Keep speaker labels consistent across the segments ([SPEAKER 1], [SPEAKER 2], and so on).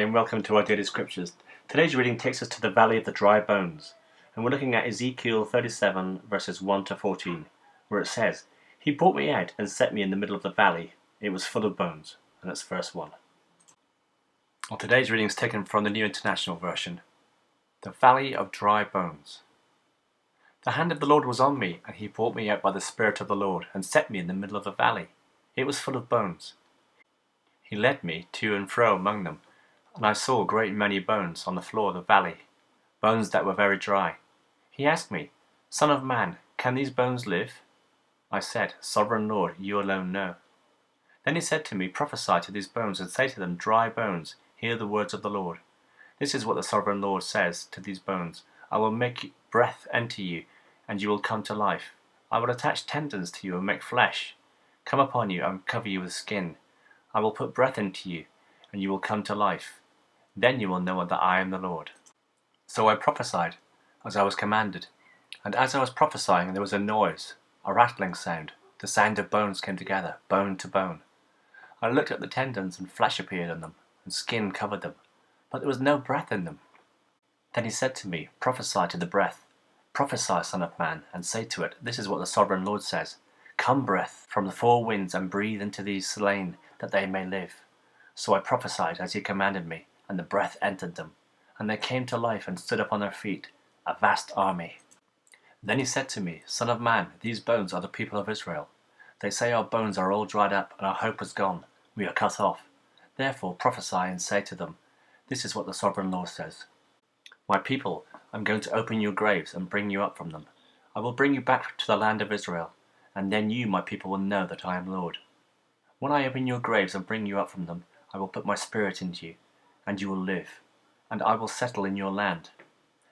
[SPEAKER 1] and welcome to our daily scriptures. Today's reading takes us to the valley of the dry bones, and we're looking at Ezekiel 37 verses 1 to 14, where it says, "He brought me out and set me in the middle of the valley. It was full of bones." And that's verse 1. Well, today's reading is taken from the New International Version. The valley of dry bones. The hand of the Lord was on me, and he brought me out by the Spirit of the Lord, and set me in the middle of the valley. It was full of bones. He led me to and fro among them, and I saw a great many bones on the floor of the valley, bones that were very dry. He asked me, "Son of man, can these bones live?" I said, "Sovereign Lord, you alone know." Then he said to me, "Prophesy to these bones, and say to them, Dry bones, hear the words of the Lord. This is what the Sovereign Lord says to these bones. I will make breath enter you, and you will come to life. I will attach tendons to you and make flesh come upon you and cover you with skin. I will put breath into you, and you will come to life. Then you will know that I am the Lord." So I prophesied, as I was commanded. And as I was prophesying, there was a noise, a rattling sound. The sound of bones came together, bone to bone. I looked at the tendons, and flesh appeared in them, and skin covered them, but there was no breath in them. Then he said to me, "Prophesy to the breath. Prophesy, Son of man, and say to it, This is what the Sovereign Lord says. Come, breath, from the four winds, and breathe into these slain, that they may live." So I prophesied as he commanded me, and the breath entered them, and they came to life and stood up on their feet, a vast army. Then he said to me, "Son of man, these bones are the people of Israel. They say our bones are all dried up, and our hope is gone. We are cut off. Therefore prophesy and say to them, This is what the Sovereign Lord says. My people, I am going to open your graves and bring you up from them. I will bring you back to the land of Israel, and then you, my people, will know that I am Lord. When I open your graves and bring you up from them, I will put my spirit into you, and you will live, and I will settle in your land.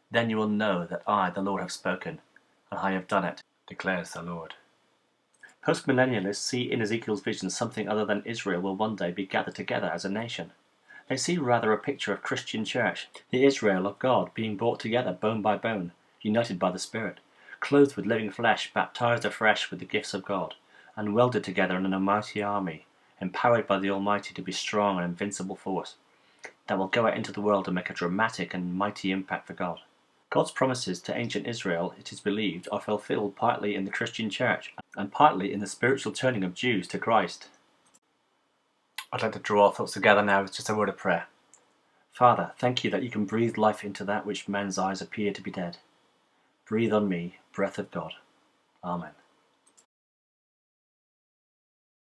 [SPEAKER 1] Then you will know that I, the Lord, have spoken, and I have done it, declares the Lord." Postmillennialists see in Ezekiel's vision something other than Israel will one day be gathered together as a nation. They see rather a picture of Christian church, the Israel of God being brought together bone by bone, united by the Spirit, clothed with living flesh, baptized afresh with the gifts of God, and welded together in a mighty army, empowered by the Almighty to be strong and invincible force, that will go out into the world and make a dramatic and mighty impact for God. God's promises to ancient Israel, it is believed, are fulfilled partly in the Christian church and partly in the spiritual turning of Jews to Christ. I'd like to draw our thoughts together now with just a word of prayer. Father, thank you that you can breathe life into that which men's eyes appear to be dead. Breathe on me, breath of God. Amen.